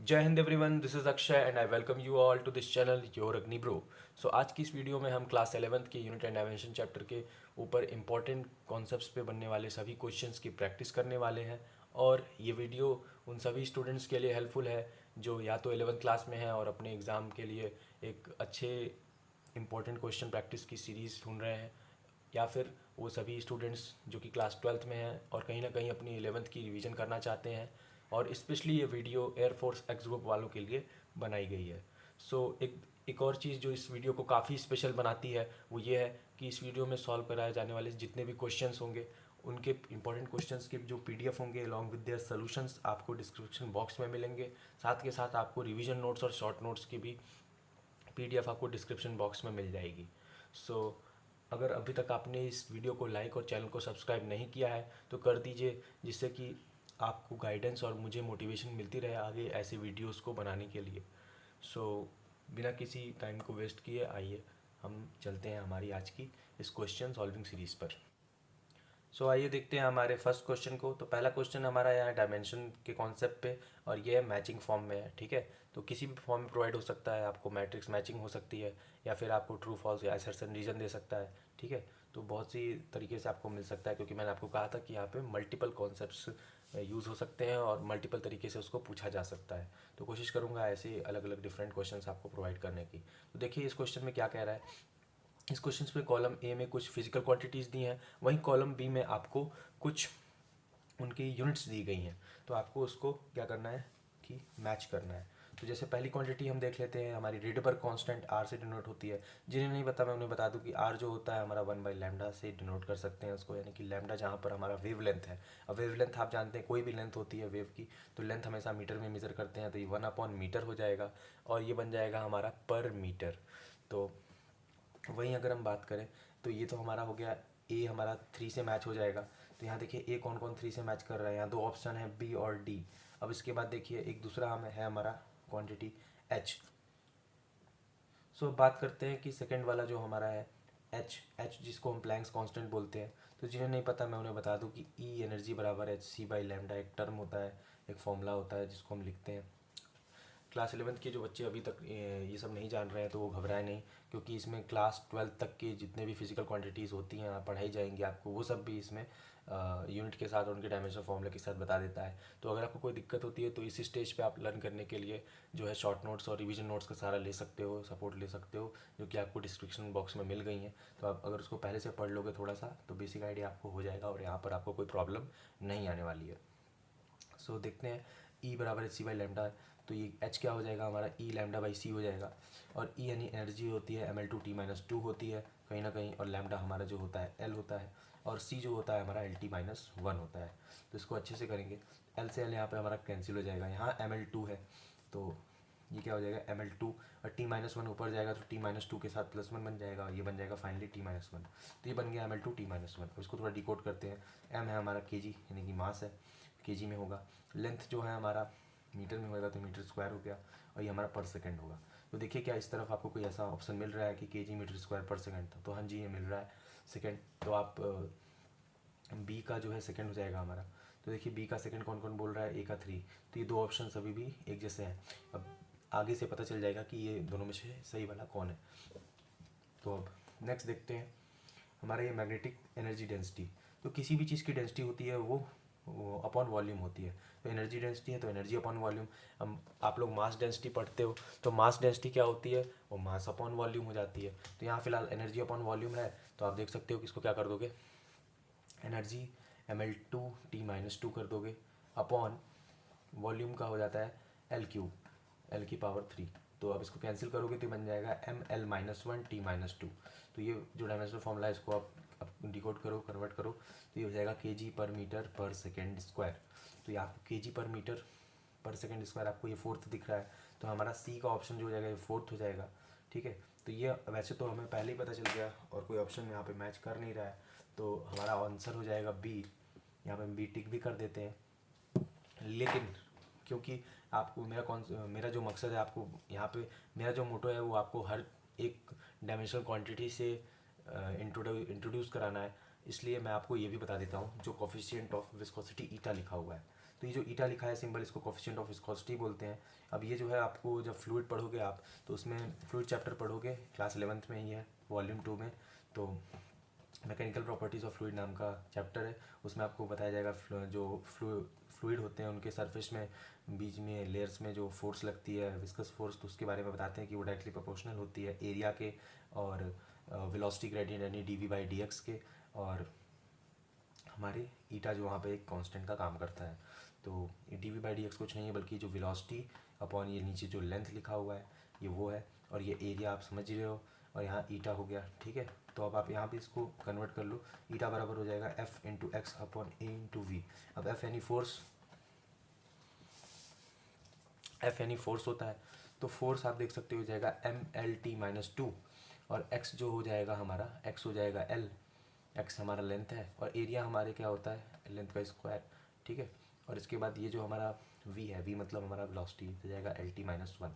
जय Hind everyone, this is Akshay and I welcome you all to this channel your Agni bro. So आज की इस video में हम क्लास 11th के यूनिट एंड डायमेंशन चैप्टर के ऊपर इंपॉर्टेंट कॉन्सेप्ट्स पे बनने वाले सभी क्वेश्चंस की प्रैक्टिस करने वाले हैं। और ये वीडियो उन सभी स्टूडेंट्स के लिए हेल्पफुल है जो या तो 11th क्लास में हैं और अपने एग्ज़ाम के लिए एक अच्छे इंपॉर्टेंट क्वेश्चन प्रैक्टिस की सीरीज़ ढूंढ रहे हैं, या फिर वो सभी स्टूडेंट्स जो कि क्लास 12th में हैं और कहीं ना कहीं अपनी 11th की रिवीजन करना चाहते हैं। और स्पेशली ये वीडियो एयरफोर्स एक्स ग्रुप वालों के लिए बनाई गई है। एक और चीज़ जो इस वीडियो को काफ़ी स्पेशल बनाती है वो ये है कि इस वीडियो में सॉल्व कराए जाने वाले जितने भी क्वेश्चंस होंगे उनके इंपॉर्टेंट क्वेश्चंस के जो पीडीएफ होंगे अलॉन्ग विद देयर सॉल्यूशंस आपको डिस्क्रिप्शन बॉक्स में मिलेंगे। साथ के साथ आपको रिवीजन नोट्स और शॉर्ट नोट्स की भी पीडीएफ आपको डिस्क्रिप्शन बॉक्स में मिल जाएगी। अगर अभी तक आपने इस वीडियो को लाइक और चैनल को सब्सक्राइब नहीं किया है तो कर दीजिए, जिससे कि आपको गाइडेंस और मुझे मोटिवेशन मिलती रहे आगे ऐसे वीडियोस को बनाने के लिए। सो बिना किसी टाइम को वेस्ट किए आइए हम चलते हैं हमारी आज की इस क्वेश्चन सॉल्विंग सीरीज़ पर। आइए देखते हैं हमारे फर्स्ट क्वेश्चन को। तो पहला क्वेश्चन हमारा यहाँ डायमेंशन के कॉन्सेप्ट पे और ये है मैचिंग फॉर्म में है। ठीक है, तो किसी भी फॉर्म में प्रोवाइड हो सकता है, आपको मैट्रिक्स मैचिंग हो सकती है या फिर आपको ट्रू फॉल्स या असर्शन रीजन दे सकता है। ठीक है, तो बहुत सी तरीके से आपको मिल सकता है, क्योंकि मैंने आपको कहा था कि यहाँ पे मल्टीपल कॉन्सेप्ट्स यूज़ हो सकते हैं और मल्टीपल तरीके से उसको पूछा जा सकता है। तो कोशिश करूँगा ऐसे अलग अलग डिफरेंट क्वेश्चन आपको प्रोवाइड करने की। तो देखिए इस क्वेश्चन में क्या कह रहा है। इस क्वेश्चन में कॉलम ए में कुछ फिजिकल क्वांटिटीज़ दी हैं, वहीं कॉलम बी में आपको कुछ उनकी यूनिट्स दी गई हैं। तो आपको उसको क्या करना है कि मैच करना है। तो जैसे पहली क्वांटिटी हम देख लेते हैं, हमारी रीडेबल कांस्टेंट आर से डिनोट होती है। जिन्हें नहीं पता मैं उन्हें बता दूं कि आर जो होता है हमारा 1/λ से डिनोट कर सकते हैं उसको, यानी कि लैम्डा जहाँ पर हमारा वेव लेंथ है। अब वेव लेंथ आप जानते हैं कोई भी लेंथ होती है वेव की, तो लेंथ हमेशा मीटर में मेजर करते हैं, तो ये 1/मीटर हो जाएगा और ये बन जाएगा हमारा पर मीटर। तो वहीं अगर हम बात करें तो ये तो हमारा हो गया, ए हमारा 3 से मैच हो जाएगा। तो यहाँ देखिए ए कौन कौन 3 से मैच कर रहा है, यहाँ दो ऑप्शन है बी और डी। अब इसके बाद देखिए एक दूसरा हमें है हमारा क्वांटिटी एच। अब बात करते हैं कि सेकंड वाला जो हमारा है एच जिसको हम प्लैंक्स कांस्टेंट बोलते हैं। तो जिन्हें नहीं पता मैं उन्हें बता दूं कि ई एनर्जी बराबर एच सी बाई लैम्डा एक टर्म होता है, एक फॉर्मूला होता है जिसको हम लिखते हैं। क्लास 11th के जो बच्चे अभी तक ये सब नहीं जान रहे हैं तो वो घबराए नहीं, क्योंकि इसमें क्लास 12th तक के जितने भी फिजिकल क्वांटिटीज़ होती हैं पढ़ाई जाएंगी आपको, वो सब भी इसमें यूनिट के साथ और उनके डायमेंशन फॉर्मूले के साथ बता देता है। तो अगर आपको कोई दिक्कत होती है तो इस स्टेज पे आप लर्न करने के लिए जो है शॉर्ट नोट्स और रिवीजन नोट्स का सहारा ले सकते हो, सपोर्ट ले सकते हो, जो कि आपको डिस्क्रिप्शन बॉक्स में मिल गई हैं। तो आप अगर उसको पहले से पढ़ लोगे थोड़ा सा तो बेसिक आइडिया आपको हो जाएगा और यहाँ पर आपको कोई प्रॉब्लम नहीं आने वाली है। देखते हैं ई बराबर एच सी बाई लैम्डा, तो ये एच क्या हो जाएगा हमारा ई लैम्डा बाई सी हो जाएगा। और ई यानी एनर्जी होती है ml2t-2 होती है कहीं ना कहीं, और लैम्डा हमारा जो होता है एल होता है, और सी जो होता है हमारा LT-1 होता है। तो इसको अच्छे से करेंगे, एल से एल यहाँ पे हमारा कैंसिल हो जाएगा, यहाँ ml2 है तो ये क्या हो जाएगा ml2, और t-1 ऊपर जाएगा तो t-2 के साथ +1 बन जाएगा और ये बन जाएगा फाइनली t-1। तो ये बन गया ml2 t-1। अब इसको थोड़ा डिकोड करते हैं। m है हमारा kg यानी कि मास है, kg में होगा। लेंथ जो है हमारा मीटर में होगा तो मीटर स्क्वायर हो गया, और ये हमारा पर सेकंड होगा। तो देखिए क्या इस तरफ आपको कोई ऐसा ऑप्शन मिल रहा है कि kg मीटर स्क्वायर पर सेकंड था, तो हाँ जी ये मिल रहा है सेकंड। तो आप बी का जो है सेकंड हो जाएगा हमारा। तो देखिए बी का सेकंड कौन कौन बोल रहा है, ए का 3। तो ये दो ऑप्शन अभी भी एक जैसे हैं। अब आगे से पता चल जाएगा कि ये दोनों में से सही वाला कौन है। तो अब नेक्स्ट देखते हैं हमारा ये मैग्नेटिक एनर्जी डेंसिटी। तो किसी भी चीज़ की डेंसिटी होती है वो अपॉन वॉल्यूम होती है। तो एनर्जी डेंसिटी है तो एनर्जी अपॉन वॉल्यूम। हम आप लोग मास डेंसिटी पढ़ते हो तो मास डेंसिटी क्या होती है, वो मास अपॉन वॉल्यूम हो जाती है। तो यहाँ फिलहाल एनर्जी अपॉन वॉल्यूम है, तो आप देख सकते हो कि इसको क्या कर दोगे, एनर्जी ml2t-2 कर दोगे अपॉन वॉल्यूम का हो जाता है L³ L⁻3। तो अब इसको कैंसिल करोगे तो बन जाएगा ml-1t-2। तो ये जो डायमेंशनल फॉर्मूला है इसको आप डिकोड करो, कन्वर्ट करो, तो ये हो जाएगा kg पर मीटर पर सेकेंड स्क्वायर। तो ये आपको kg पर मीटर पर सेकेंड स्क्वायर आपको ये फोर्थ दिख रहा है, तो हमारा सी का ऑप्शन जो हो जाएगा ये फोर्थ हो जाएगा। ठीक है, तो ये वैसे तो हमें पहले ही पता चल गया और कोई ऑप्शन यहाँ पे मैच कर नहीं रहा है, तो हमारा आंसर हो जाएगा बी। यहाँ पे हम बी टिक भी कर देते हैं, लेकिन क्योंकि आपको मेरा जो मकसद है, आपको यहाँ पे मेरा जो मोटो है वो आपको हर एक डायमेंशनल क्वांटिटी से इंट्रोड्यूस कराना है, इसलिए मैं आपको ये भी बता देता हूँ जो कोफिशिएंट ऑफ विस्कोसिटी ईटा लिखा हुआ है। तो ये जो ईटा लिखा है सिंबल, इसको कोफिशिएंट ऑफ विस्कोसिटी बोलते हैं। अब ये जो है आपको जब फ्लूइड पढ़ोगे आप, तो उसमें फ्लूइड चैप्टर पढ़ोगे क्लास 11th में ही है, वॉल्यूम 2 में। तो मैकेनिकल प्रॉपर्टीज़ ऑफ फ्लूइड नाम का चैप्टर है, उसमें आपको बताया जाएगा जो फ्लूइड होते हैं उनके सरफेस में बीच में लेयर्स में जो फोर्स लगती है विस्कस फोर्स, तो उसके बारे में बताते हैं कि वो डायरेक्टली प्रोपोर्शनल होती है एरिया के और वेलोसिटी ग्रेडियंट यानी dv/dx के, और हमारे ईटा जो वहाँ पे एक कांस्टेंट का काम करता है। तो dv/dx कुछ नहीं है बल्कि जो वेलोसिटी अपॉन ये नीचे जो लेंथ लिखा हुआ है ये वो है, और ये एरिया आप समझ रहे हो, और यहाँ ईटा हो गया। ठीक है, तो अब आप यहाँ पे इसको कन्वर्ट कर लो, ईटा बराबर हो जाएगा F into x upon a into v. अब F यानी फोर्स, F यानी फोर्स होता है, तो फोर्स आप देख सकते हो जाएगा MLT-2, और x जो हो जाएगा हमारा, x हो जाएगा L, x हमारा लेंथ है, और एरिया हमारे क्या होता है लेंथ का स्क्वायर। ठीक है, और इसके बाद ये जो हमारा v है, v मतलब हमारा वेलोसिटी हो जाएगा LT-1।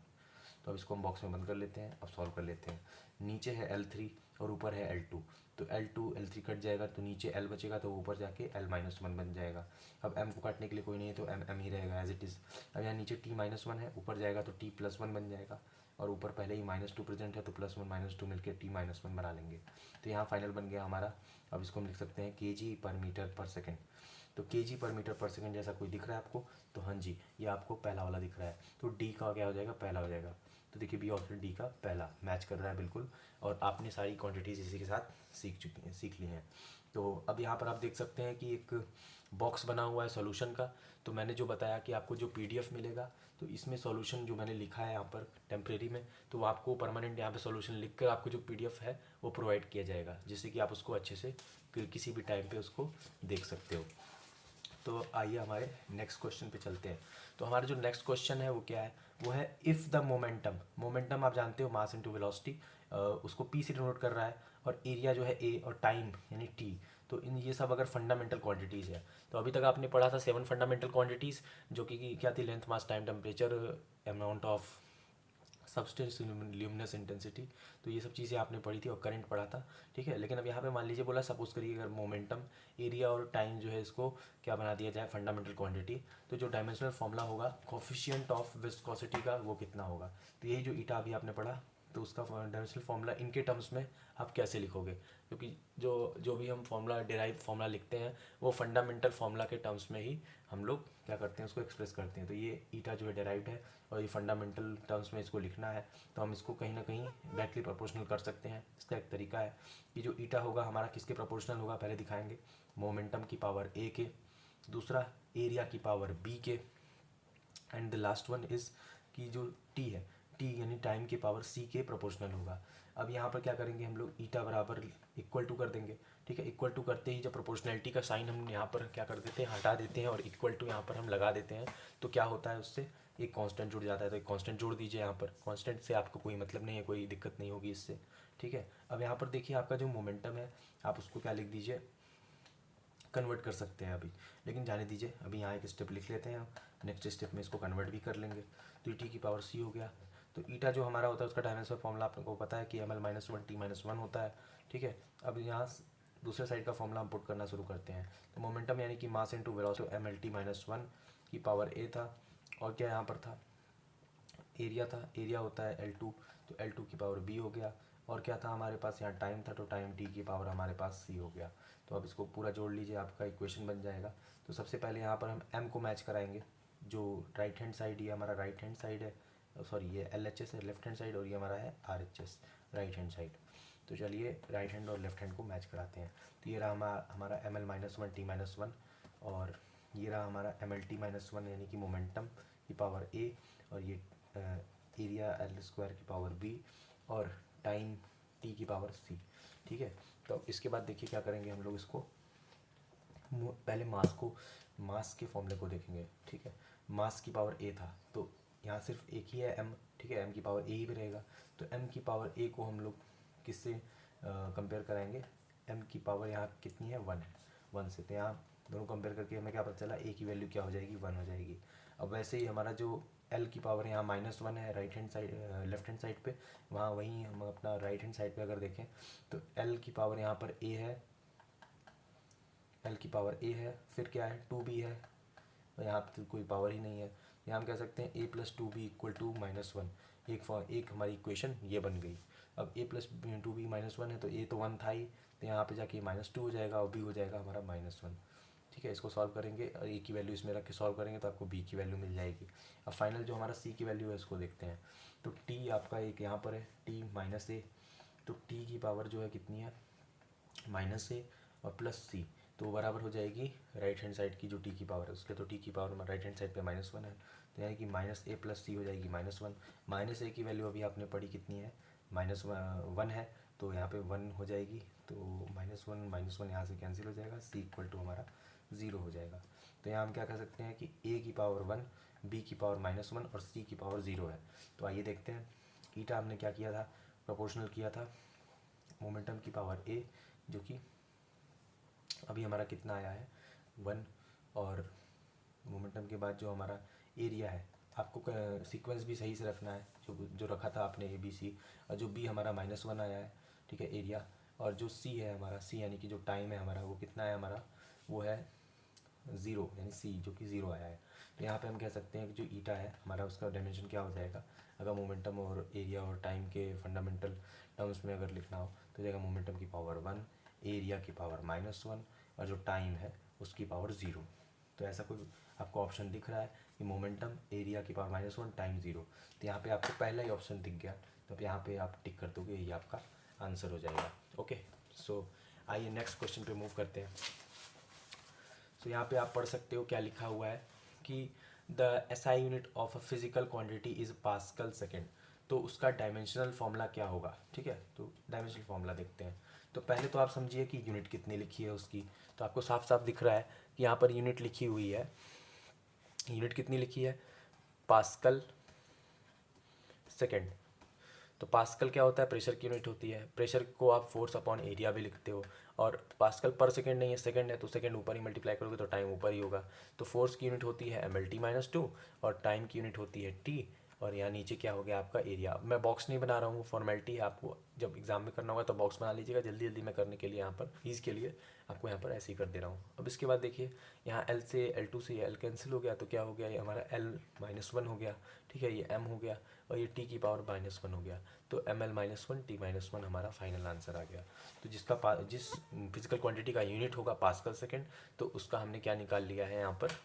तो अब इसको हम बॉक्स में बंद कर लेते हैं, अब सॉल्व कर लेते हैं। नीचे है L3 और ऊपर है L2, तो L3 कट जाएगा तो नीचे L बचेगा, तो ऊपर जाके L-1 बन जाएगा। अब M को काटने के लिए कोई नहीं है तो M ही रहेगा एज इट इज़। अब यहाँ नीचे T-1 है, ऊपर जाएगा तो T+1 बन जाएगा, और ऊपर पहले ही -2 प्रेजेंट है तो +1 -2 मिलकर T-1 बना लेंगे। तो यहाँ फाइनल बन गया हमारा। अब इसको हम लिख सकते हैं kg/मीटर/सेकेंड। तो kg/मीटर/सेकेंड जैसा कोई दिख रहा है आपको? तो हाँ जी, ये आपको पहला वाला दिख रहा है, तो डी का क्या हो जाएगा, पहला हो जाएगा। तो देखिए बी ऑप्शन डी का पहला मैच कर रहा है बिल्कुल, और आपने सारी क्वांटिटीज इसी के साथ सीख ली हैं। तो अब यहाँ पर आप देख सकते हैं कि एक बॉक्स बना हुआ है सॉल्यूशन का। तो मैंने जो बताया कि आपको जो पीडीएफ मिलेगा, तो इसमें सॉल्यूशन जो मैंने लिखा है यहाँ पर टेम्प्रेरी में, तो वो आपको परमानेंट यहाँ पे सॉल्यूशन लिख कर आपको जो पीडीएफ है वो प्रोवाइड किया जाएगा, जिससे कि आप उसको अच्छे से किसी भी टाइम पे उसको देख सकते हो। तो आइए हमारे नेक्स्ट क्वेश्चन पे चलते हैं। तो हमारा जो नेक्स्ट क्वेश्चन है वो क्या है, वो है इफ़ द मोमेंटम आप जानते हो मास इनटू वेलोसिटी, उसको पी से डिनोट कर रहा है, और एरिया जो है ए, और टाइम यानी टी। तो इन ये सब अगर फंडामेंटल क्वांटिटीज़ है, तो अभी तक आपने पढ़ा था 7 फंडामेंटल क्वांटिटीज़, जो कि क्या थी, length, mass, time, temperature, amount of substance, luminous intensity. तो ये सब चीज़ें आपने पढ़ी थी, और करंट पढ़ा था। ठीक है, लेकिन अब यहाँ पे मान लीजिए बोला सपोज करिए अगर मोमेंटम, एरिया और टाइम जो है इसको क्या बना दिया जाए फंडामेंटल क्वांटिटी, तो जो डायमेंशनल फॉर्मूला होगा कोफिशिएंट ऑफ विस्कोसिटी का वो कितना होगा। तो यही जो ईटा अभी आपने पढ़ा, तो उसका डायमेंशनल फॉर्मूला इनके टर्म्स में आप कैसे लिखोगे, क्योंकि जो भी हम फॉर्मूला डिराइव फॉर्मूला लिखते हैं वो फंडामेंटल फॉर्मूला के टर्म्स में ही हम लोग क्या करते हैं उसको एक्सप्रेस करते हैं। तो ये ईटा जो है डिराइव्ड है, और ये फंडामेंटल टर्म्स में इसको लिखना है, तो हम इसको कहीं ना कहीं डायरेक्टली प्रोपोर्शनल कर सकते हैं। इसका एक तरीका है कि जो ईटा होगा हमारा किसके प्रोपोर्शनल होगा, पहले दिखाएंगे, मोमेंटम की पावर ए के, दूसरा एरिया की पावर बी के, and the last one is कि जो टी है, टी यानी टाइम की पावर सी के प्रोपोर्शनल होगा। अब यहाँ पर क्या करेंगे हम लोग, ईटा बराबर इक्वल टू कर देंगे। ठीक है, इक्वल टू करते ही जब प्रोपोर्शनैलिटी का साइन हम यहाँ पर क्या कर देते हैं, हटा देते हैं, और इक्वल टू यहाँ पर हम लगा देते हैं, तो क्या होता है उससे एक कांस्टेंट जुड़ जाता है। तो एक कांस्टेंट जोड़ दीजिए यहाँ पर, कांस्टेंट से आपको कोई मतलब नहीं है, कोई दिक्कत नहीं होगी इससे। ठीक है, अब यहाँ पर देखिए आपका जो मोमेंटम है आप उसको क्या लिख दीजिए, कन्वर्ट कर सकते हैं अभी, लेकिन जाने दीजिए, अभी यहाँ एक स्टेप लिख लेते हैं, नेक्स्ट स्टेप में इसको कन्वर्ट भी कर लेंगे। तो टी की पावर सी हो गया। तो ईटा जो हमारा होता है उसका डायमेंशनल फॉर्मूला आपको पता है कि ml-1 t-1 होता है। ठीक है, अब यहाँ दूसरे साइड का फॉर्मूला हम पुट करना शुरू करते हैं। तो मोमेंटम यानी कि मास इनटू वेलोसिटी mlt-1 की पावर ए था, और क्या यहाँ पर था, एरिया था, एरिया होता है L2, तो L2 की पावर b हो गया, और क्या था हमारे पास यहाँ टाइम था, तो टाइम t की पावर हमारे पास c हो गया। तो अब इसको पूरा जोड़ लीजिए, आपका इक्वेशन बन जाएगा। तो सबसे पहले यहाँ पर हम m को मैच कराएंगे, जो राइट हैंड साइड, ये हमारा राइट हैंड साइड है, सॉरी ये LHS है लेफ्ट हैंड साइड, और ये हमारा है RHS राइट हैंड साइड। तो चलिए राइट हैंड और लेफ्ट हैंड को मैच कराते हैं। तो ये रहा हमारा ml-1 t-1, और ये रहा हमारा mlt-1 यानी कि मोमेंटम की पावर a, और ये एरिया L² की पावर b, और टाइम t की पावर c। ठीक है, तो इसके बाद देखिए क्या करेंगे हम लोग, इसको पहले मास के फॉर्मूले को देखेंगे। ठीक है, मास की पावर a था, तो यहाँ सिर्फ एक ही है m। ठीक है, m की पावर a ही भी रहेगा, तो m की पावर a को हम लोग किससे कंपेयर कराएंगे, m की पावर यहाँ कितनी है, 1 है, 1 से। तो यहाँ दोनों कंपेयर करके हमें क्या पता चला, a की वैल्यू क्या हो जाएगी, 1 हो जाएगी। अब वैसे ही हमारा जो l की पावर यहाँ -1 है right hand side, left hand side पे, वहाँ वहीं हम अपना राइट हैंड साइड पे अगर देखें तो l की पावर यहाँ पर a है, l की पावर a है, फिर क्या है 2b है, और यहाँ पे तो कोई पावर ही नहीं है। यहाँ हम कह सकते हैं a+2b = -1। एक हमारी इक्वेशन ये बन गई। अब a+2b -1 है तो a तो 1 था ही, तो यहाँ पे जाके -2 हो जाएगा और b हो जाएगा हमारा -1। ठीक है, इसको सॉल्व करेंगे और a की वैल्यू इसमें रख के सॉल्व करेंगे तो आपको b की वैल्यू मिल जाएगी। अब फाइनल जो हमारा c की वैल्यू है इसको देखते हैं। तो t आपका एक यहाँ पर है t -a, तो t की पावर जो है कितनी है -a और +c, तो बराबर हो जाएगी राइट हैंड साइड की जो t की पावर है उसके, तो t की पावर राइट हैंड साइड पे -1 है, तो यानी कि -a + c हो जाएगी -1। -a की वैल्यू अभी आपने पढ़ी कितनी है -1 है, तो यहाँ पे 1 हो जाएगी, तो -1 यहाँ से कैंसिल हो जाएगा, c = हमारा 0 हो जाएगा। तो यहाँ हम क्या कह सकते हैं कि a की पावर 1, b की पावर -1 और c की पावर 0 है। तो आइए देखते हैं। ईटा हमने क्या किया था, प्रोपोर्शनल किया था मोमेंटम की पावर a, जो कि अभी हमारा कितना आया है 1, और मोमेंटम के बाद जो हमारा एरिया है, आपको सीक्वेंस भी सही से रखना है जो जो रखा था आपने ABC, और जो B हमारा -1 आया है, ठीक है एरिया, और जो C है हमारा C यानी कि जो टाइम है हमारा वो कितना है हमारा, वो है 0 यानी C जो कि 0 आया है। तो यहाँ पे हम कह सकते हैं कि जो ईटा है हमारा उसका डायमेंशन क्या हो जाएगा, अगर मोमेंटम और एरिया और टाइम के फंडामेंटल टर्म्स में अगर लिखना हो तो जाएगा मोमेंटम की पावर 1, एरिया की पावर -1 और जो टाइम है उसकी पावर 0। तो ऐसा कोई आपको ऑप्शन दिख रहा है कि मोमेंटम एरिया की पावर -1 टाइम 0, तो यहाँ पे आपको पहला ही ऑप्शन दिख गया, तो अब यहाँ पे आप टिक कर दोगे, ये आपका आंसर हो जाएगा। ओके, सो आइए नेक्स्ट क्वेश्चन पे मूव करते हैं। सो यहाँ पे आप पढ़ सकते हो क्या लिखा हुआ है कि the SI unit of a physical quantity is pascal second, तो उसका डायमेंशनल फॉर्मूला क्या होगा। ठीक है, तो डायमेंशनल फॉर्मूला देखते हैं। तो पहले तो आप समझिए कि यूनिट कितनी लिखी है उसकी, तो आपको साफ साफ दिख रहा है कि यहाँ पर यूनिट लिखी हुई है। यूनिट कितनी लिखी है, पास्कल सेकेंड। तो पास्कल क्या होता है, प्रेशर की यूनिट होती है। प्रेशर को आप फोर्स अपॉन एरिया भी लिखते हो, और पास्कल पर सेकेंड नहीं है, सेकेंड है, तो सेकेंड ऊपर ही मल्टीप्लाई करोगे तो टाइम ऊपर ही होगा। तो फोर्स की यूनिट होती है mlt-2 और टाइम की यूनिट होती है t, और यहाँ नीचे क्या हो गया आपका एरिया। मैं बॉक्स नहीं बना रहा हूँ, फॉर्मेलिटी है, आपको जब एग्जाम में करना होगा तो बॉक्स बना लीजिएगा, जल्दी जल्दी मैं करने के लिए यहाँ पर ईज के लिए आपको यहाँ पर ऐसे ही कर दे रहा हूँ। अब इसके बाद देखिए यहाँ L से L2 से L कैंसिल हो गया, तो क्या हो गया, ये हमारा L-1 हो गया। ठीक है, ये M हो गया और ये t की पावर -1 हो गया, तो ml-1 t-1 हमारा फाइनल आंसर आ गया। तो जिस फिजिकल क्वांटिटी का यूनिट होगा पास्कल सेकेंड, तो उसका हमने क्या निकाल लिया है यहाँ पर,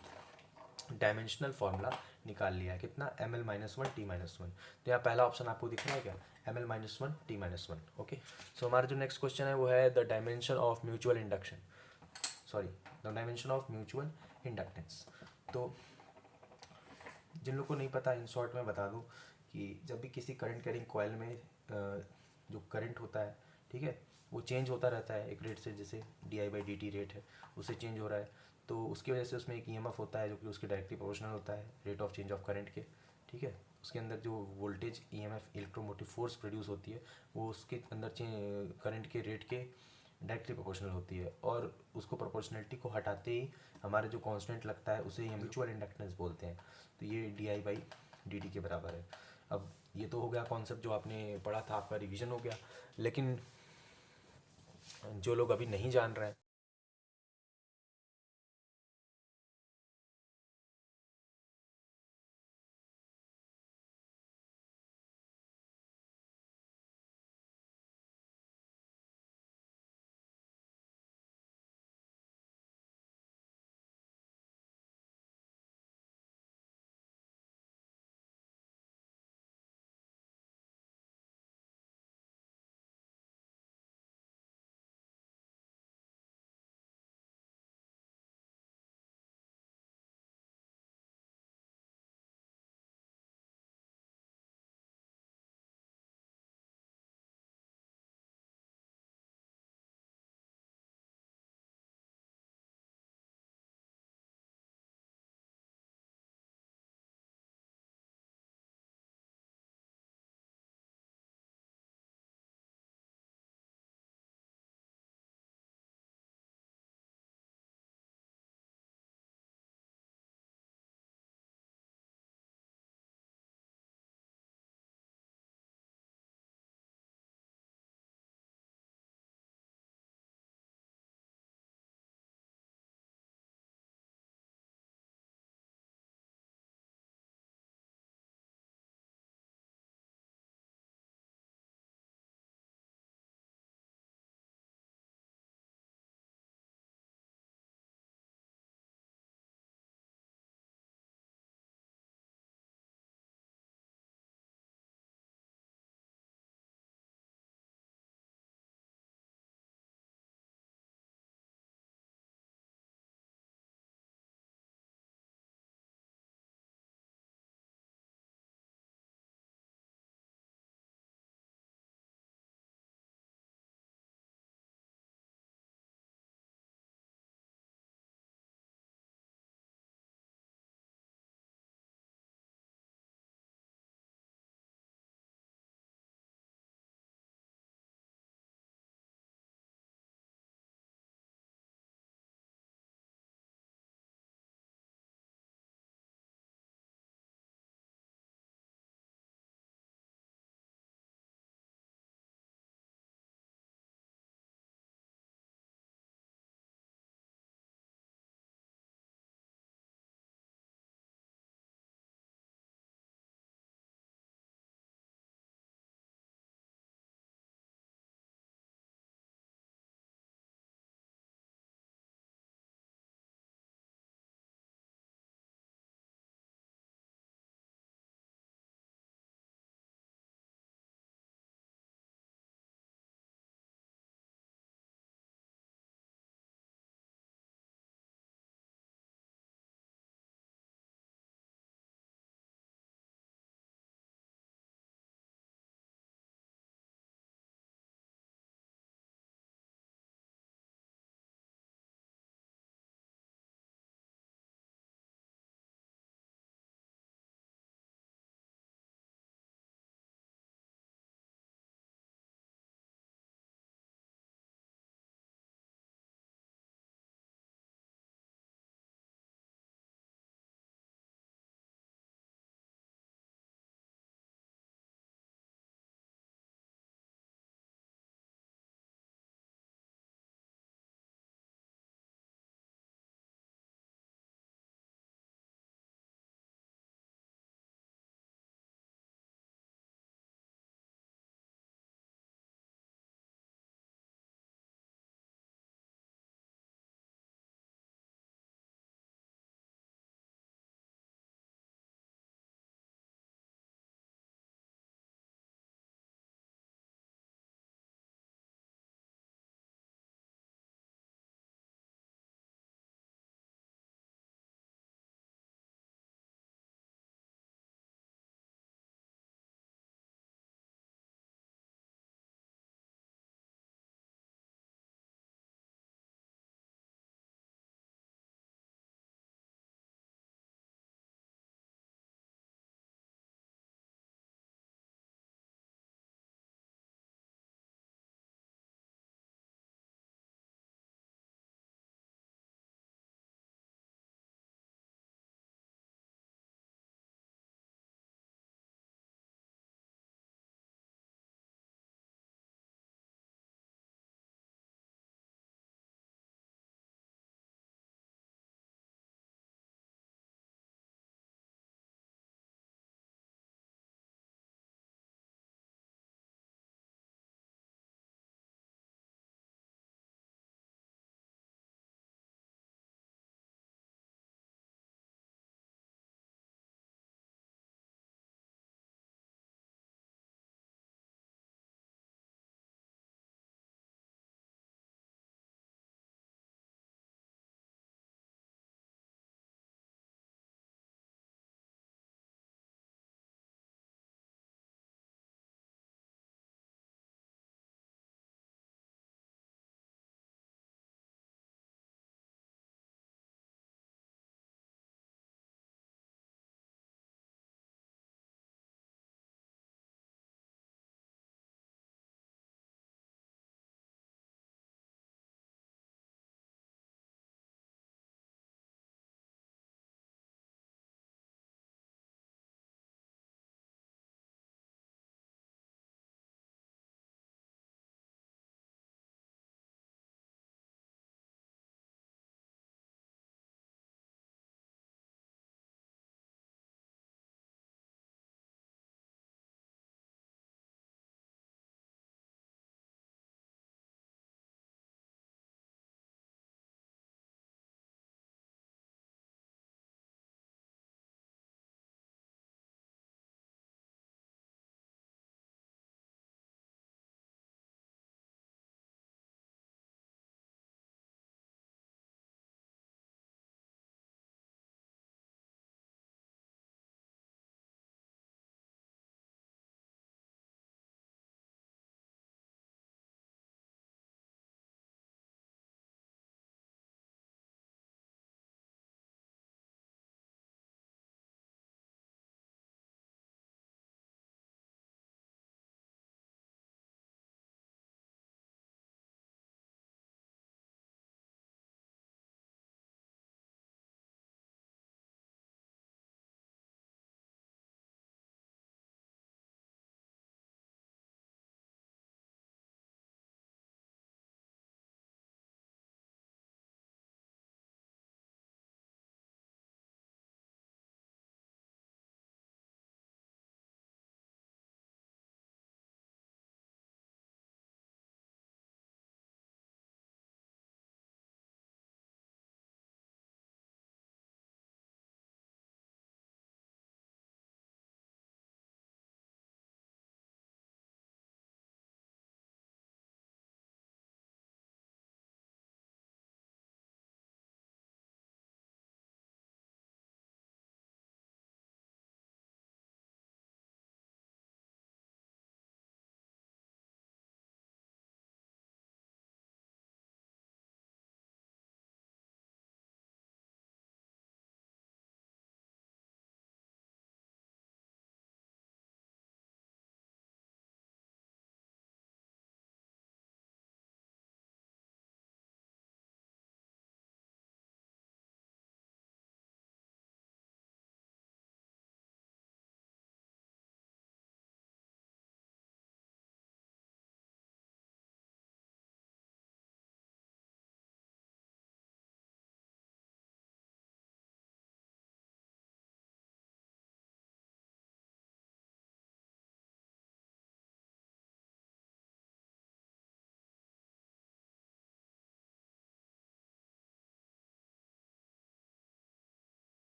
डायमेंशनल फार्मूला निकाल लिया है, कितना ml-1 t-1। तो यहाँ पहला ऑप्शन आपको दिख रहा है क्या, ml-1 t-1। ओके, सो हमारा जो नेक्स्ट क्वेश्चन है वो है the dimension of mutual induction, sorry the dimension of mutual inductance. तो जिन लोग को नहीं पता, इन शॉर्ट में बता दूं कि जब भी किसी करंट कैरिंग कॉइल में जो करंट होता है, ठीक है, वो चेंज होता रहता है एक रेट से, जैसे di/dt रेट है उससे चेंज हो रहा है, तो उसकी वजह से उसमें एक ईएमएफ होता है जो कि उसके डायरेक्टली प्रोपोर्शनल होता है rate of change of current के। ठीक है, उसके अंदर जो voltage EMF electromotive force produce होती है वो उसके अंदर करंट के रेट के डायरेक्टली प्रोपोर्शनल होती है, और उसको प्रोपोर्शनलिटी को हटाते ही हमारे जो कांस्टेंट लगता है उसे हम म्यूचुअल इंडक्टेंस बोलते हैं। तो ये di/dt के बराबर है। अब ये तो हो गया कॉन्सेप्ट जो आपने पढ़ा था, आपका रिवीजन हो गया, लेकिन जो लोग अभी नहीं जान रहे हैं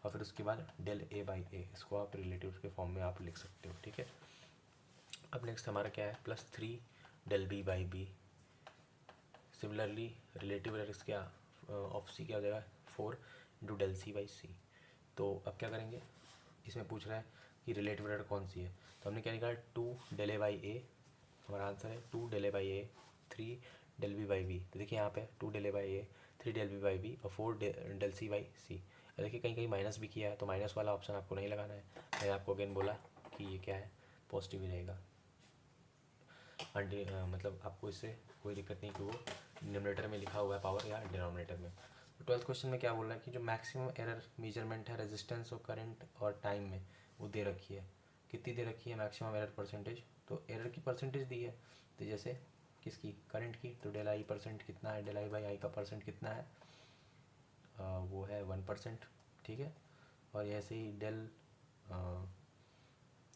और फिर उसके बाद डेल ए बाई ए, इसको आप रिलेटिव के फॉर्म में आप लिख सकते हो, ठीक है। अब नेक्स्ट हमारा क्या है, +3 del b by b. Similarly relative error क्या ऑफ सी क्या हो जाएगा, 4 into del c by c. तो अब क्या करेंगे, इसमें पूछ रहा है कि रिलेटिव एरर कौन सी है, तो हमने क्या निकाला, 2 डेल ए बाई ए, हमारा आंसर है 2 del a by a, 3 del b by b. तो देखिए यहाँ पे 2 del a by a, 3 del b by b और 4 डेल सी बाई सी। देखिए कहीं कहीं माइनस भी किया है, तो माइनस वाला ऑप्शन आपको नहीं लगाना है। मैंने आपको अगेन बोला कि ये क्या है, पॉजिटिव ही रहेगा। मतलब आपको इससे कोई दिक्कत नहीं कि वो डिनोमिनेटर में लिखा हुआ है पावर या डिनोमिनेटर में। तो 12th क्वेश्चन में क्या बोल रहा है कि जो मैक्सिमम एरर मेजरमेंट है रेजिस्टेंस और करंट और टाइम में, वो दे रखी है। कितनी दे रखी है मैक्सिमम एरर परसेंटेज, तो एरर की परसेंटेज दी है। तो जैसे किसकी, करंट की, तो डेल आई परसेंट कितना है, डेल आई बाई आई का परसेंट कितना है, वो है 1%, ठीक है। और ऐसे ही डेल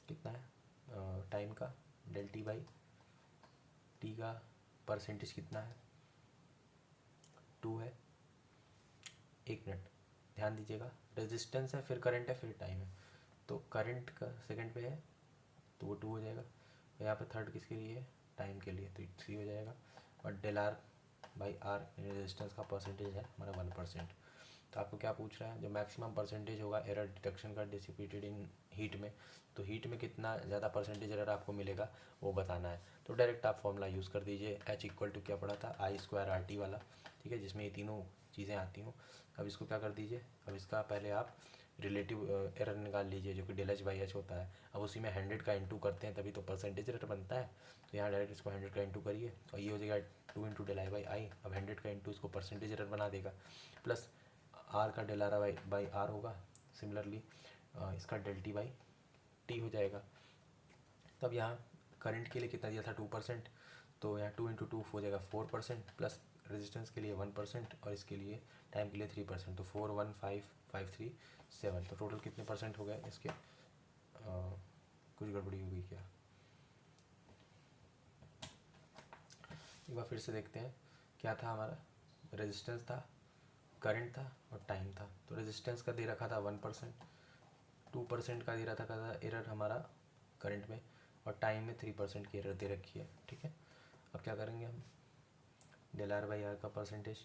कितना है टाइम का, डेल टी बाई टी का परसेंटेज कितना है, 2 है। 1 मिनट ध्यान दीजिएगा, रेजिस्टेंस है, फिर करंट है, फिर टाइम है। तो करंट का सेकंड पे है तो वो 2 हो जाएगा। और यहाँ पे थर्ड किसके लिए है, टाइम के लिए, तो 3 हो जाएगा। और del are by r resistance का परसेंटेज है हमारा 1%। तो आपको क्या पूछ रहा है, जो मैक्सिमम परसेंटेज होगा एरर डिटेक्शन का डिसिपेटेड इन हीट में, तो हीट में कितना ज़्यादा परसेंटेज एरर आपको मिलेगा वो बताना है। तो डायरेक्ट आप फॉर्मूला यूज़ कर दीजिए, H इक्वल टू क्या पड़ा था, I² RT वाला, ठीक है, जिसमें ये तीनों चीज़ें आती हों। अब इसको क्या कर दीजिए, अब इसका पहले आप रिलेटिव एरर निकाल लीजिए जो कि डेल एच बाई एच होता है। अब उसी में 100 का इंटू करते हैं तभी तो परसेंटेज एरर बनता है। तो यहाँ डायरेक्ट इसको 100 का इंटू करिए और ये हो जाएगा 2 into del I by I. अब 100 का इंटू इसको परसेंटेज एरर बना देगा, प्लस आर का डेल आर बाई आर होगा। सिमिलरली इसका डेल टी बाई टी हो जाएगा। तब यहाँ करंट के लिए कितना दिया था, 2%, तो यहाँ 2 इंटू 2 हो जाएगा 4%, प्लस रेजिस्टेंस के लिए 1% और इसके लिए टाइम के लिए 3%, तो 4 1 5 5 3 7। तो टोटल कितने परसेंट हो गए इसके, कुछ गड़बड़ी हो गई क्या, एक बार फिर से देखते हैं। क्या था हमारा, रेजिस्टेंस था, करंट था और टाइम था। तो रेजिस्टेंस का दे रखा था 1%, 2% का दे रहा था एरर हमारा करंट में, और टाइम में 3% की एरर दे रखी है, ठीक है। अब क्या करेंगे हम, डेल आर बाई आर का परसेंटेज,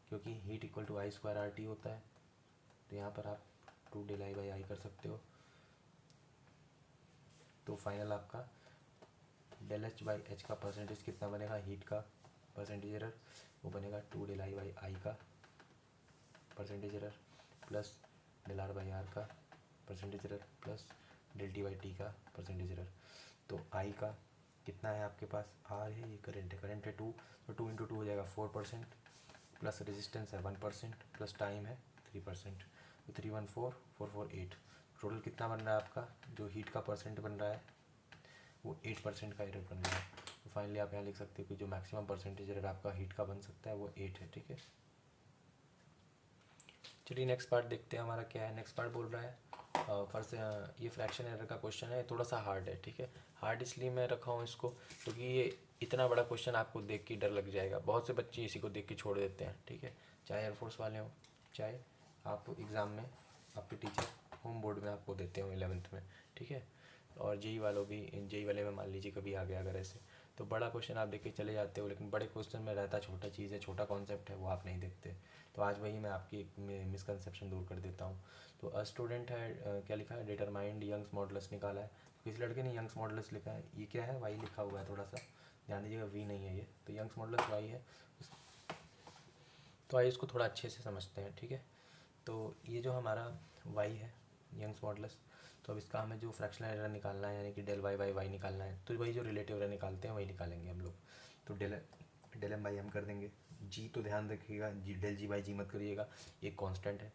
क्योंकि heat equal to I² RT होता है, तो यहाँ पर आप 2 डेल आई बाई आई कर सकते हो। तो फाइनल आपका डेल एच बाई एच का परसेंटेज कितना बनेगा, हीट का परसेंटेज एरर, वो बनेगा 2 डेल आई बाई आई का percentage error, plus del are by are का percentage error, plus del T by T का परसेंटेज एरर। तो आई का कितना है आपके पास, आर है, ये करंट है 2, तो 2 इंटू 2 हो जाएगा 4%, प्लस रेजिस्टेंस है 1%, प्लस टाइम है 3%, तो 3 1 4 4 4 8। टोटल कितना बन रहा है आपका, जो हीट का परसेंट बन रहा है वो 8% का एरर बन रहा है। तो फाइनली आप यहाँ लिख सकते हो कि जो मैक्सिमम परसेंटेज एरर आपका हीट का बन सकता है वो 8 है, ठीक है। चलिए नेक्स्ट पार्ट देखते हैं हमारा क्या है। नेक्स्ट पार्ट बोल रहा है फर्स्ट, ये फ्रैक्शन एरर का क्वेश्चन है, थोड़ा सा हार्ड है, ठीक है। हार्ड इसलिए मैं रखा हूँ इसको क्योंकि ये इतना बड़ा क्वेश्चन आपको देख के डर लग जाएगा। बहुत से बच्चे इसी को देख के छोड़ देते हैं, ठीक है, चाहे एयरफोर्स वाले हों, चाहे आप एग्ज़ाम में आपके टीचर होम बोर्ड में आपको देते हो 11th में, ठीक है। और जेई वालों भी, जेई वाले में मान लीजिए कभी आ गया अगर ऐसे, तो बड़ा क्वेश्चन आप देख के चले जाते हो, लेकिन बड़े क्वेश्चन में रहता छोटा चीज़ है, छोटा कॉन्सेप्ट है, वो आप नहीं देखते। तो आज वही मैं आपकी एक मिसकंसेप्शन दूर कर देता हूँ। तो अ स्टूडेंट है, क्या लिखा है, डिटरमाइंड यंग्स मॉडुलस निकाला है। किसी लड़के ने यंग्स मॉडुलस लिखा है, ये क्या है, वाई लिखा हुआ है, थोड़ा सा ध्यान दीजिएगा, वी नहीं है ये, तो यंग्स मॉडुलस वाई है। तो आइए इसको थोड़ा अच्छे से समझते हैं, ठीक है। तो ये जो हमारा वाई है, यंग्स मॉडुलस, तो अब इसका हमें जो फ्रैक्शनल एरर निकालना है, यानी कि डेल वाई बाई वाई निकालना है, तो वही जो रिलेटिव एरर निकालते हैं वही निकालेंगे हम लोग। तो डेल एम बाई एम कर देंगे, जी तो ध्यान रखिएगा, जी डेल जी बाई जी मत करिएगा, ये कांस्टेंट है,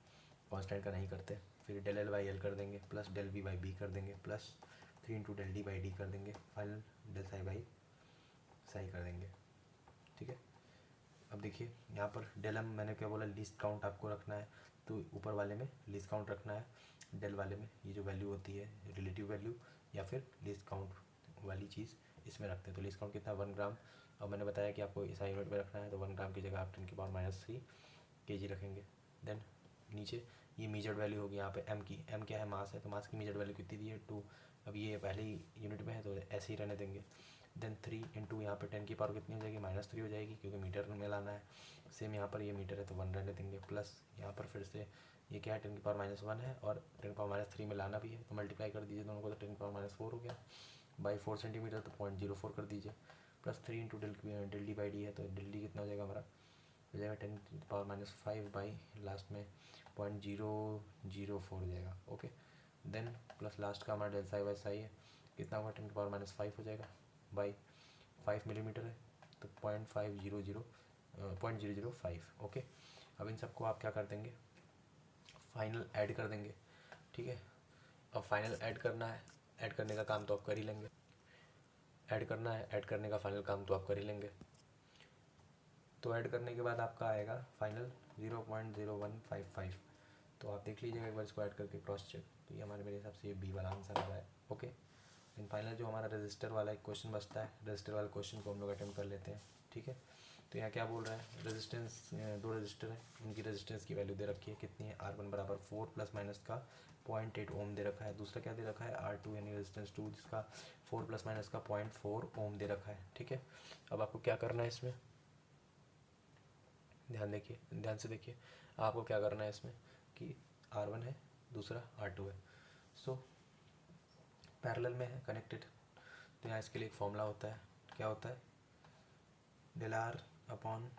कांस्टेंट का नहीं करते। फिर डेल एल बाई एल कर देंगे, plus del b by b कर देंगे, plus 3 into del d by d कर देंगे, final del psi by psi कर देंगे, ठीक है। अब देखिए यहाँ पर डेल एम मैंने क्या बोला, लीस्ट काउंट आपको रखना है, तो ऊपर वाले में लीस्ट काउंट रखना है, डेल वाले में ये जो वैल्यू होती है रिलेटिव वैल्यू या फिर लीस्ट काउंट वाली चीज़ इसमें रखते हैं। तो लीस्ट काउंट कितना, 1 ग्राम, और मैंने बताया कि आपको SI यूनिट में रखना है, तो 1 ग्राम की जगह आप 10⁻³ kg रखेंगे। देन नीचे ये मीजर्ड वैल्यू होगी यहाँ पे एम की। एम क्या है, मास है, तो मास की मीजर्ड वैल्यू कितनी दी है 2। अब ये पहले ही यूनिट में है तो ऐसे ही रहने देंगे। देन 3 इंटू यहाँ पर 10 की पावर कितनी हो जाएगी, -3 हो जाएगी, क्योंकि मीटर में लाना है। सेम यहाँ पर ये मीटर है तो 1 रहने देंगे, प्लस यहाँ पर फिर से ये क्या है 10 की पावर -1 है और 10 की पावर -3 में लाना भी है, तो मल्टीप्लाई कर दीजिए दोनों को, तो 10 की पावर -4 हो गया बाई 4 सेंटीमीटर, तो 0.04 कर दीजिए, plus 3 into del d by d है, तो डेल डी कितना हो जाएगा हमारा, हो जाएगा 10 की पावर -5 बाई लास्ट में 0.004 हो जाएगा। ओके, देन प्लस लास्ट का हमारा डेल साई बाई साई है, कितना होगा 10 की पावर -5 हो जाएगा बाई 5 मिलीमीटर है, तो 0.005। ओके, अब इन सबको आप क्या कर देंगे, फाइनल ऐड कर देंगे। ठीक है, अब फाइनल ऐड करना है, ऐड करने का काम तो आप कर ही लेंगे, ऐड करना है, ऐड करने का फाइनल काम तो आप कर ही लेंगे। तो ऐड करने के बाद आपका आएगा फाइनल 0.0155। तो आप देख लीजिएगा एक बार इसको ऐड करके क्रॉस चेक, तो ये हमारे मेरे हिसाब से ये बी वाला आंसर आ रहा है। ओके, इन फाइनल जो हमारा रजिस्टर वाला एक क्वेश्चन बचता है, रजिस्टर वाले क्वेश्चन को हम लोग अटेम्प्ट कर लेते हैं। ठीक है, तो यहाँ क्या बोल रहा है, रेजिस्टेंस, दो रजिस्टर है, इनकी रेजिस्टेंस की वैल्यू दे रखी है, कितनी है, R1 बराबर 4 प्लस माइनस का 0.8 ओम दे रखा है। दूसरा क्या दे रखा है, R2 यानी रेजिस्टेंस 2, जिसका 4 प्लस माइनस का 0.4 ओम दे रखा है। ठीक है, अब आपको क्या करना है इसमें, ध्यान से देखिए, आपको क्या करना है इसमें कि R1 है, दूसरा R2 है, सो पैरेलल में है कनेक्टेड, तो यहाँ इसके लिए एक फॉर्मूला होता है, क्या होता है, del r upon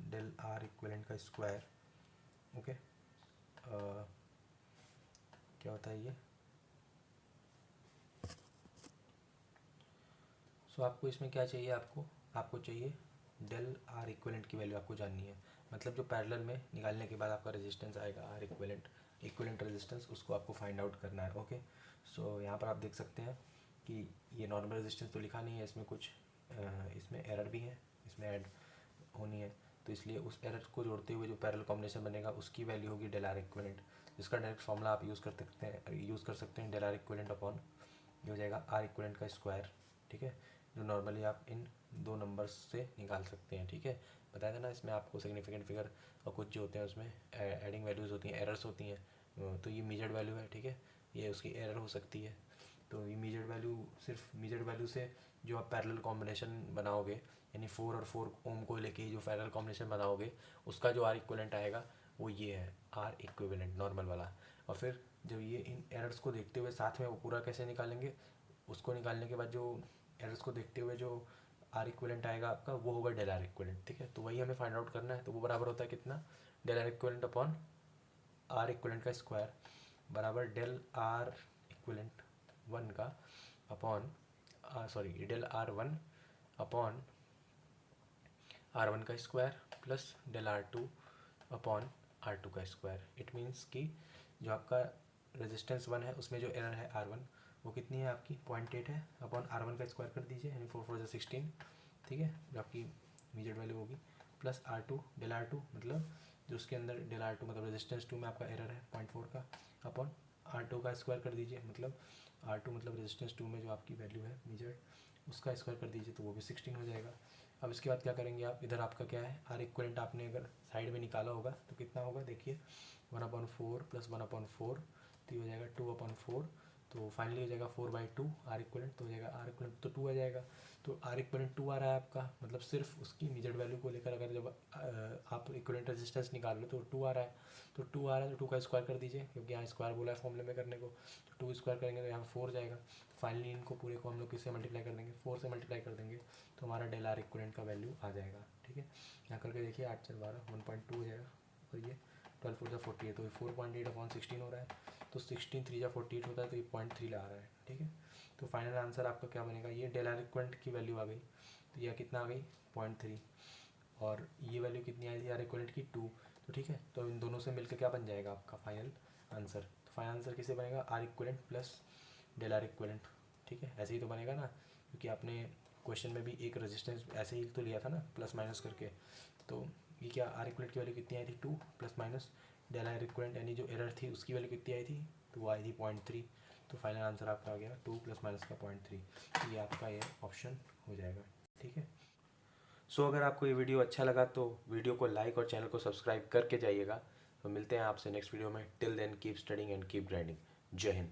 del r equivalent का स्क्वायर। ओके, क्या होता है ये, सो आपको इसमें क्या चाहिए, आपको चाहिए डेल आर इक्विवेलेंट की वैल्यू आपको जाननी है, मतलब जो पैरेलल में निकालने के बाद आपका रेजिस्टेंस आएगा आर इक्विवेलेंट रेजिस्टेंस, उसको आपको फाइंड आउट करना है। ओके, सो यहाँ पर आप देख सकते हैं कि ये नॉर्मल रेजिस्टेंस तो लिखा नहीं है, इसमें कुछ इसमें एरर भी है, इसमें ऐड होनी है, तो इसलिए उस एरर को जोड़ते हुए जो पैरेलल कॉम्बिनेशन बनेगा उसकी वैल्यू होगी डेल आर इक्विवेलेंट, जिसका डायरेक्ट फॉर्मूला आप यूज़ कर सकते हैं डेल आर इक्विवेलेंट अपॉन ये हो जाएगा आर इक्विवेलेंट का स्क्वायर। ठीक है, जो नॉर्मली आप इन दो नंबर्स से निकाल सकते हैं। ठीक है, बताया था ना इसमें आपको सिग्निफिकेंट फिगर और कुछ जो होते हैं उसमें एडिंग वैल्यूज़ होती हैं, एरर्स होती हैं, तो ये मीजर्ड वैल्यू है। ठीक है, ये उसकी एरर हो सकती है, तो ये मीजर्ड वैल्यू, सिर्फ मीजर्ड वैल्यू से जो आप पैरेलल कॉम्बिनेशन बनाओगे, यानी 4 और 4 ओम को लेके जो पैरेलल कॉम्बिनेशन बनाओगे, उसका जो आर इक्विवेलेंट आएगा वो ये है, आर इक्विवेलेंट नॉर्मल वाला। और फिर जब ये इन एरर्स को देखते हुए साथ में वो पूरा कैसे निकालेंगे, उसको निकालने के बाद जो एरर्स को देखते हुए जो आर इक्विवेलेंट आएगा आपका, वो होगा डेल आर इक्विवेलेंट। ठीक है, तो वही हमें फाइंड आउट करना है, तो वो बराबर होता है कितना, del r equivalent upon r equivalent का स्क्वायर बराबर डेल आर इक्विवेलेंट 1 का upon del R1 upon R1 का square plus del R2 upon R2 का स्क्वायर। इट मीन्स कि जो आपका रेजिस्टेंस 1 है उसमें जो एरर है R1 वो कितनी है आपकी 0.8 है, अपॉन R1 का स्क्वायर कर दीजिए, यानी 4 4 16। ठीक है, जो आपकी मीजर्ड वैल्यू होगी, प्लस R2 डेल R2 मतलब जो उसके अंदर डेल R2 मतलब रेजिस्टेंस 2 में आपका एरर है 0.4 का, अपॉन R2 का स्क्वायर कर दीजिए, मतलब R2 मतलब रेजिस्टेंस 2 में जो आपकी वैल्यू है मीजर्ड, उसका स्क्वायर कर दीजिए, तो वो भी 16 हो जाएगा। अब इसके बाद क्या करेंगे आप, इधर आपका क्या है, आर इक्विवेलेंट आपने अगर साइड में निकाला होगा तो कितना होगा, देखिए 1/4 प्लस 1/4, तो ये हो जाएगा 2/4, तो फाइनली हो जाएगा 4/2 आर इक्विवेलेंट, तो हो जाएगा आर इक्विवेलेंट तो 2 आ जाएगा। तो आर इक्विवेलेंट 2 आ रहा है आपका, मतलब सिर्फ उसकी मीजर्ड वैल्यू को लेकर अगर जब आप इक्विवेलेंट रेजिस्टेंस निकाल लो तो 2 आ रहा है, तो 2 आ रहा है तो 2 का स्क्वायर कर दीजिए, क्योंकि यहाँ स्क्वायर बोला है फॉर्मूले में करने को, तो 2 स्क्वायर करेंगे तो यहाँ 4 जाएगा। फाइनली इनको पूरे को हम लोग किससे मल्टीप्लाई कर देंगे, 4 से मल्टीप्लाई कर देंगे, तो हमारा डेल आर इक्विवेलेंट का वैल्यू आ जाएगा। ठीक है, यहाँ करके देखिए 8 4 12 1.2 हो जाएगा, और ये 12 4 40 है, तो ये 4.8/16 हो रहा है, तो 16 3 48 होता है, तो ये 0.3 ला रहा है। ठीक है, तो फाइनल आंसर आपका क्या बनेगा, ये डेल आर इक्विवेलेंट की वैल्यू आ गई, तो यह कितना आ गई 0.3, और ये वैल्यू कितनी आई थी आर इक्विवेलेंट की 2। तो ठीक है, तो इन दोनों से मिलकर क्या बन जाएगा आपका फाइनल आंसर, तो फाइनल आंसर किसे बनेगा, r equivalent plus del r equivalent. ठीक है, ऐसे ही तो बनेगा ना, क्योंकि आपने क्वेश्चन में भी एक रेजिस्टेंस ऐसे ही तो लिया था ना प्लस माइनस करके, तो ये क्या आर इक्विवेलेंट की वैल्यू कितनी आई थी 2 plus minus del r equivalent यानी जो एरर थी उसकी वैल्यू कितनी आई थी, तो वो आई थी 0.3, तो फाइनल आंसर आपका आ गया 2 प्लस माइनस का 0.3, तो ये आपका ये ऑप्शन हो जाएगा। ठीक है, सो अगर आपको ये वीडियो अच्छा लगा तो वीडियो को लाइक और चैनल को सब्सक्राइब करके जाइएगा। तो मिलते हैं आपसे नेक्स्ट वीडियो में। Till then keep studying and keep grinding. जय हिंद।